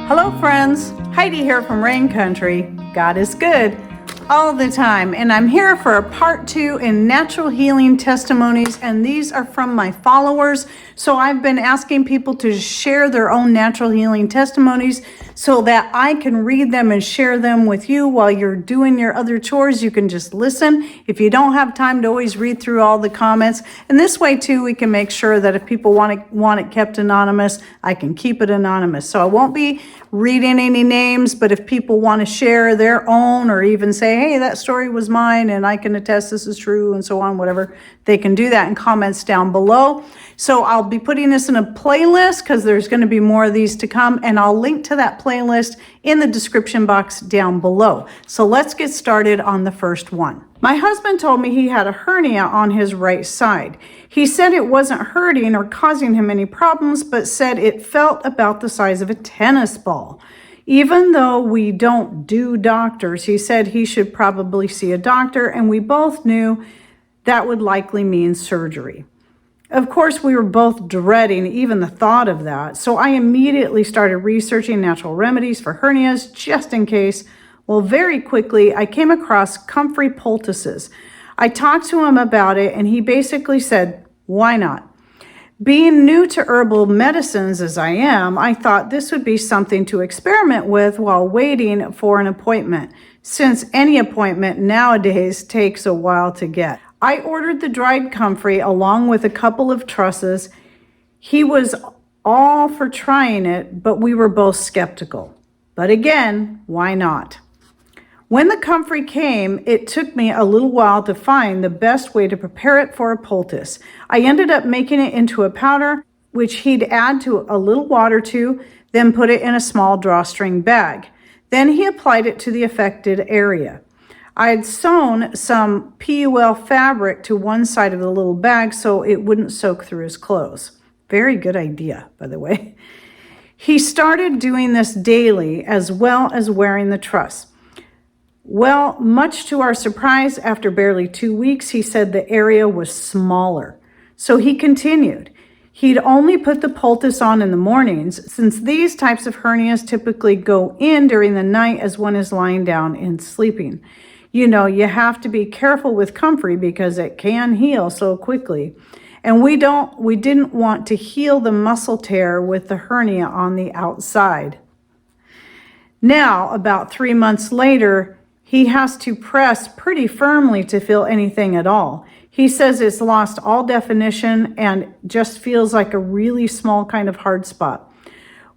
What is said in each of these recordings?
Hello friends, Heidi here from Rain Country. God is good all the time, and I'm here for a part 2 in natural healing testimonies, and these are from my followers. So I've been asking people to share their own natural healing testimonies so that I can read them and share them with you while you're doing your other chores. You can just listen if you don't have time to always read through all the comments. And this way too, we can make sure that if people want it kept anonymous, I can keep it anonymous. So I won't be reading any names, but if people want to share their own or even say, hey, that story was mine and I can attest this is true and so on, whatever, they can do that in comments down below. So I'll be putting this in a playlist because there's going to be more of these to come, and I'll link to that playlist in the description box down below. So let's get started on the first one. My husband told me he had a hernia on his right side. He said it wasn't hurting or causing him any problems, but said it felt about the size of a tennis ball. Even though we don't do doctors, he said he should probably see a doctor, and we both knew that would likely mean surgery. Of course, we were both dreading even the thought of that, so I immediately started researching natural remedies for hernias just in case. Well, very quickly, I came across comfrey poultices. I talked to him about it, and he basically said, why not? Being new to herbal medicines as I am, I thought this would be something to experiment with while waiting for an appointment, since any appointment nowadays takes a while to get. I ordered the dried comfrey along with a couple of trusses. He was all for trying it, but we were both skeptical. But again, why not? When the comfrey came, it took me a little while to find the best way to prepare it for a poultice. I ended up making it into a powder, which he'd add to a little water to, then put it in a small drawstring bag. Then he applied it to the affected area. I had sewn some PUL fabric to one side of the little bag so it wouldn't soak through his clothes. Very good idea, by the way. He started doing this daily as well as wearing the truss. Well, much to our surprise, after barely 2 weeks, he said the area was smaller. So he continued. He'd only put the poultice on in the mornings, since these types of hernias typically go in during the night as one is lying down and sleeping. You know, you have to be careful with comfrey because it can heal so quickly. And we didn't want to heal the muscle tear with the hernia on the outside. Now, about 3 months later, he has to press pretty firmly to feel anything at all. He says it's lost all definition and just feels like a really small kind of hard spot,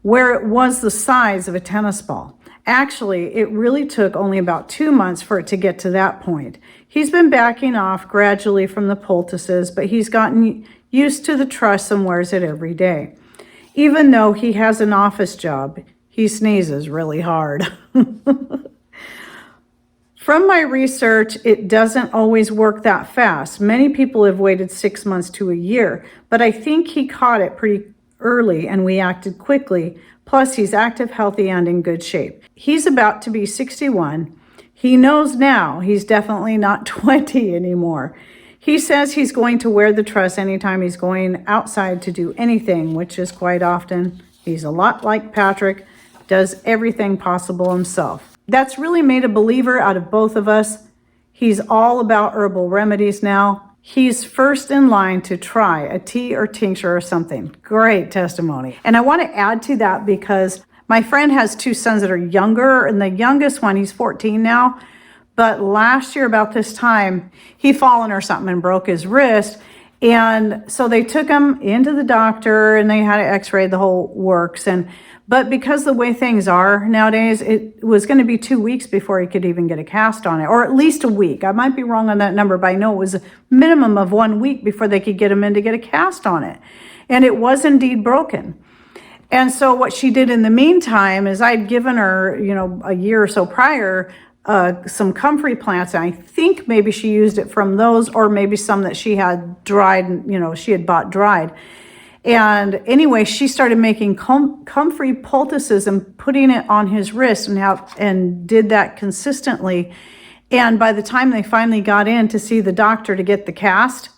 where it was the size of a tennis ball. Actually, it really took only about 2 months for it to get to that point. He's been backing off gradually from the poultices, but he's gotten used to the truss and wears it every day. Even though he has an office job, he sneezes really hard. From my research, it doesn't always work that fast. Many people have waited 6 months to a year, but I think he caught it pretty early and we acted quickly. Plus, he's active, healthy, and in good shape. He's about to be 61. He knows now he's definitely not 20 anymore. He says he's going to wear the truss anytime he's going outside to do anything, which is quite often. He's a lot like Patrick, does everything possible himself. That's really made a believer out of both of us. He's all about herbal remedies now. He's first in line to try a tea or tincture or something. Great testimony. And I want to add to that because my friend has 2 sons that are younger, and the youngest one, he's 14 now. But last year about this time, he fallen or something and broke his wrist. And so they took him into the doctor and they had an x-ray, the whole works. But because the way things are nowadays, it was going to be 2 weeks before he could even get a cast on it, or at least a week. I might be wrong on that number, but I know it was a minimum of 1 week before they could get him in to get a cast on it. And it was indeed broken. And so what she did in the meantime is I'd given her, a year or so prior, some comfrey plants. And I think maybe she used it from those, or maybe some that she had dried, she had bought dried. And anyway, she started making comfrey poultices and putting it on his wrist and did that consistently. And by the time they finally got in to see the doctor to get the cast,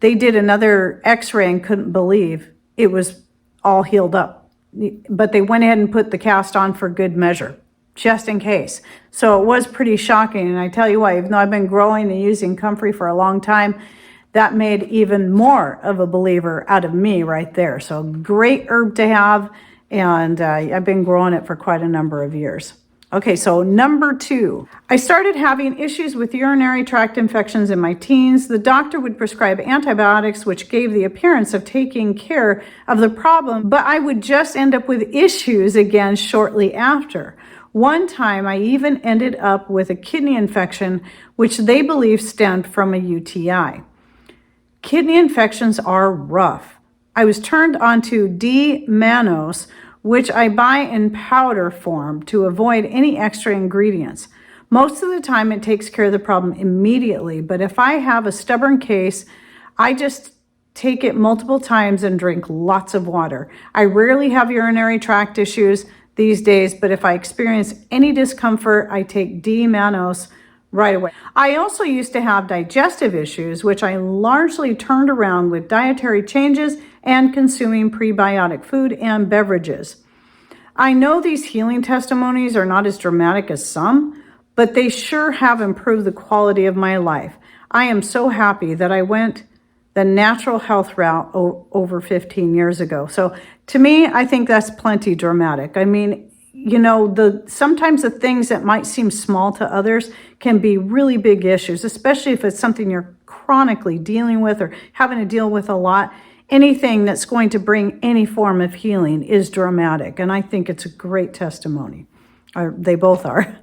they did another x-ray and couldn't believe it was all healed up. but they went ahead and put the cast on for good measure, just in case. So it was pretty shocking. And I tell you what, even though I've been growing and using comfrey for a long time, that made even more of a believer out of me right there. So great herb to have. And I've been growing it for quite a number of years. Okay, so number 2, I started having issues with urinary tract infections in my teens. The doctor would prescribe antibiotics, which gave the appearance of taking care of the problem, but I would just end up with issues again shortly after. One time, I even ended up with a kidney infection, which they believe stemmed from a UTI. Kidney infections are rough. I was turned onto D-mannose, which I buy in powder form to avoid any extra ingredients. Most of the time it takes care of the problem immediately, but if I have a stubborn case, I just take it multiple times and drink lots of water. I rarely have urinary tract issues these days, but if I experience any discomfort, I take D-mannose right away. I also used to have digestive issues, which I largely turned around with dietary changes and consuming prebiotic food and beverages. I know these healing testimonies are not as dramatic as some, but they sure have improved the quality of my life. I am so happy that I went the natural health route over 15 years ago. So to me, I think that's plenty dramatic. I mean, you know, sometimes the things that might seem small to others can be really big issues, especially if it's something you're chronically dealing with or having to deal with a lot. Anything that's going to bring any form of healing is dramatic, and I think it's a great testimony. They both are.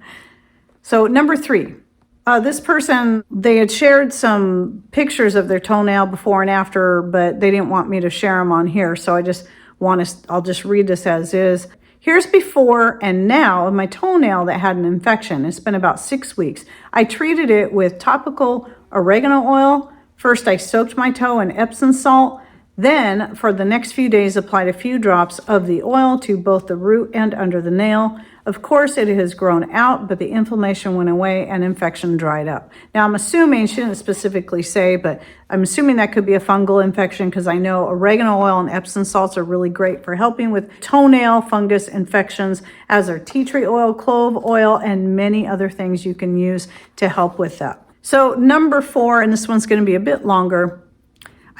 So number 3, this person, they had shared some pictures of their toenail before and after, but they didn't want me to share them on here, so I'll just read this as is. Here's before and now of my toenail that had an infection. It's been about 6 weeks. I treated it with topical oregano oil. First, I soaked my toe in Epsom salt. Then, for the next few days, applied a few drops of the oil to both the root and under the nail. Of course, it has grown out, but the inflammation went away and infection dried up. Now, I'm assuming, she didn't specifically say, but I'm assuming that could be a fungal infection because I know oregano oil and Epsom salts are really great for helping with toenail fungus infections, as are tea tree oil, clove oil, and many other things you can use to help with that. So number 4, and this one's going to be a bit longer.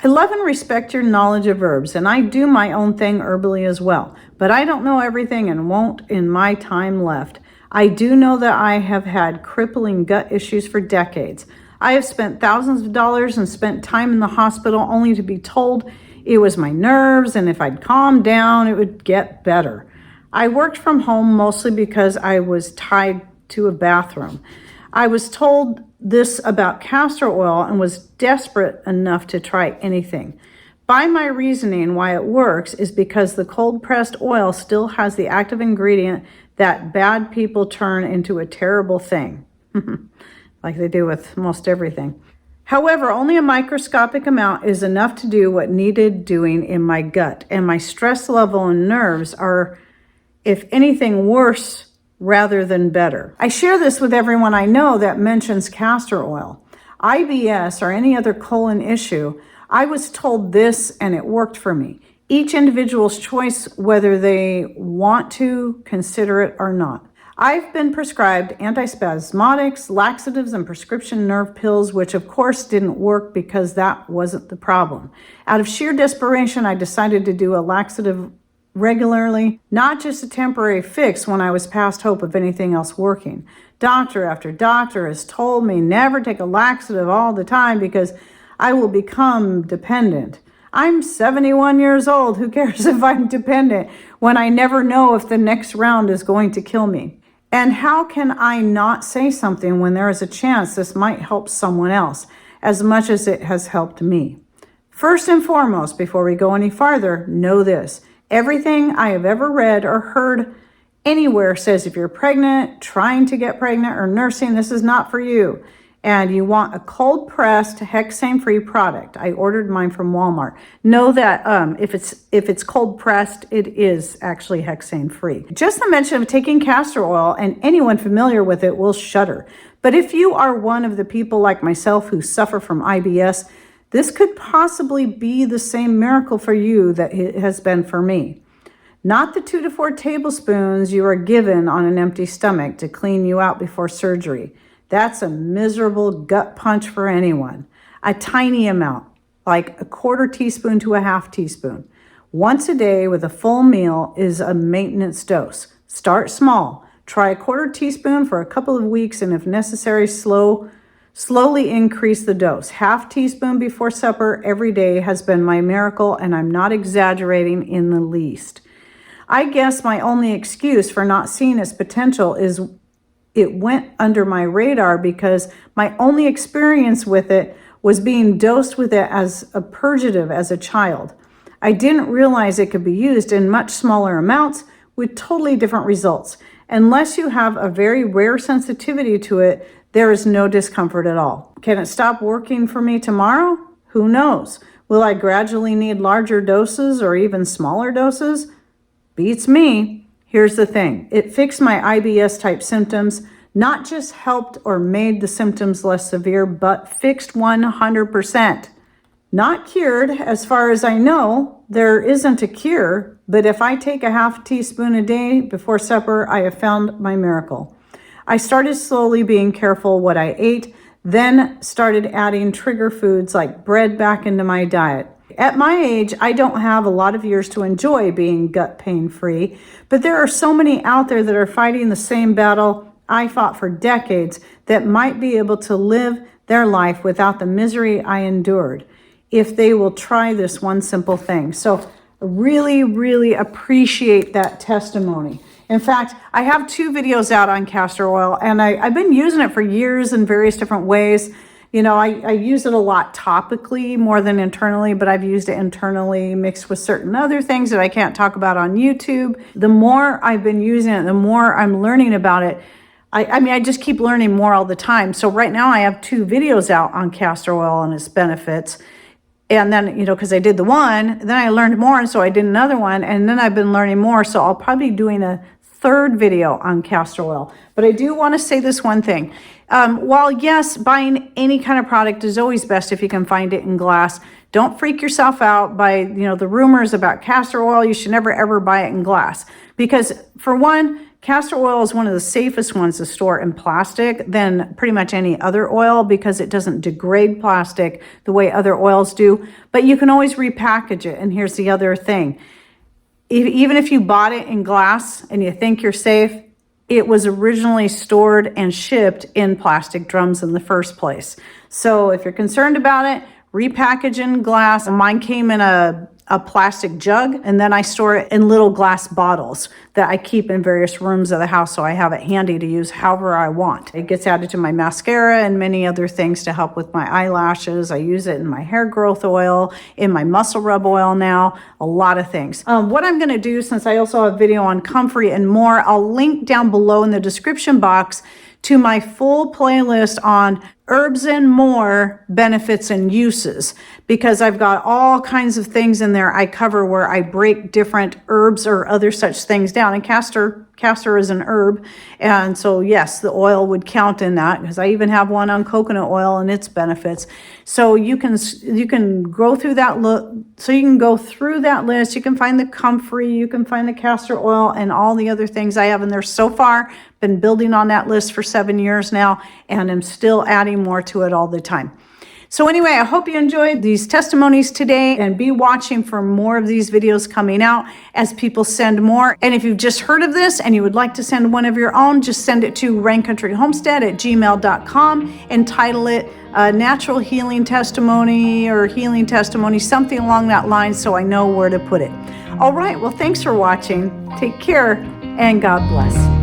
I love and respect your knowledge of herbs, and I do my own thing herbally as well, but I don't know everything and won't in my time left. I do know that I have had crippling gut issues for decades. I have spent thousands of dollars and spent time in the hospital only to be told it was my nerves, and if I'd calm down, it would get better. I worked from home mostly because I was tied to a bathroom. I was told this about castor oil and was desperate enough to try anything. By my reasoning, why it works is because the cold-pressed oil still has the active ingredient that bad people turn into a terrible thing, like they do with most everything. However, only a microscopic amount is enough to do what needed doing in my gut, and my stress level and nerves are, if anything, worse rather than better. I share this with everyone I know that mentions castor oil. IBS or any other colon issue, I was told this and it worked for me. Each individual's choice whether they want to consider it or not. I've been prescribed antispasmodics, laxatives, and prescription nerve pills, which of course didn't work because that wasn't the problem. Out of sheer desperation, I decided to do a laxative regularly, not just a temporary fix when I was past hope of anything else working. Doctor after doctor has told me never take a laxative all the time because I will become dependent. I'm 71 years old. Who cares if I'm dependent when I never know if the next round is going to kill me? And how can I not say something when there is a chance this might help someone else as much as it has helped me? First and foremost, before we go any farther, know this. Everything I have ever read or heard anywhere says if you're pregnant, trying to get pregnant, or nursing, this is not for you. And you want a cold-pressed, hexane-free product. I ordered mine from Walmart. Know that if it's cold-pressed, it is actually hexane-free. Just the mention of taking castor oil, and anyone familiar with it will shudder. But if you are one of the people like myself who suffer from IBS, this could possibly be the same miracle for you that it has been for me. not the 2 to 4 tablespoons you are given on an empty stomach to clean you out before surgery. That's a miserable gut punch for anyone. A tiny amount, like a 1/4 teaspoon to a 1/2 teaspoon. Once a day with a full meal is a maintenance dose. Start small. Try a 1/4 teaspoon for a couple of weeks, and if necessary, slowly increase the dose. 1/2 teaspoon before supper every day has been my miracle, and I'm not exaggerating in the least. I guess my only excuse for not seeing its potential is it went under my radar because my only experience with it was being dosed with it as a purgative as a child. I didn't realize it could be used in much smaller amounts with totally different results. Unless you have a very rare sensitivity to it, there is no discomfort at all. Can it stop working for me tomorrow? Who knows? Will I gradually need larger doses or even smaller doses? Beats me. Here's the thing. It fixed my IBS type symptoms, not just helped or made the symptoms less severe, but fixed 100%. Not cured, as far as I know. There isn't a cure, but if I take a 1/2 teaspoon a day before supper, I have found my miracle. I started slowly being careful what I ate, then started adding trigger foods like bread back into my diet. At my age, I don't have a lot of years to enjoy being gut pain free, but there are so many out there that are fighting the same battle I fought for decades that might be able to live their life without the misery I endured if they will try this one simple thing. So really, really appreciate that testimony. In fact, I have 2 videos out on castor oil, and I've been using it for years in various different ways. You know, I use it a lot topically more than internally, but I've used it internally mixed with certain other things that I can't talk about on YouTube. The more I've been using it, the more I'm learning about it. I mean, I just keep learning more all the time. So right now I have 2 videos out on castor oil and its benefits. And then, you know, because I did the one, then I learned more, and so I did another one, and then I've been learning more. So I'll probably be doing a 3rd video on castor oil. But I do want to say this one thing. While yes, buying any kind of product is always best if you can find it in glass, don't freak yourself out by, you know, the rumors about castor oil. You should never ever buy it in glass, because for one, castor oil is one of the safest ones to store in plastic than pretty much any other oil, because it doesn't degrade plastic the way other oils do. But you can always repackage it. And here's the other thing. Even if you bought it in glass and you think you're safe, it was originally stored and shipped in plastic drums in the first place. So if you're concerned about it, repackage in glass. Mine came in a plastic jug, and then I store it in little glass bottles that I keep in various rooms of the house, so I have it handy to use however I want. It gets added to my mascara and many other things to help with my eyelashes. I use it in my hair growth oil, in my muscle rub oil now, a lot of things. What I'm going to do, since I also have a video on comfrey and more, I'll link down below in the description box to my full playlist on herbs and more benefits and uses, because I've got all kinds of things in there I cover where I break different herbs or other such things down. And castor is an herb, and so yes, the oil would count in that, because I even have one on coconut oil and its benefits. So you can go through that list. You can find the comfrey, you can find the castor oil, and all the other things I have in there so far. Been building on that list for 7 years now, and I'm still adding more to it all the time. So anyway, I hope you enjoyed these testimonies today, and be watching for more of these videos coming out as people send more. And if you've just heard of this and you would like to send one of your own, just send it to raincountryhomestead@gmail.com and title it Natural Healing Testimony or Healing Testimony, something along that line, so I know where to put it. All right, well, thanks for watching. Take care, and God bless.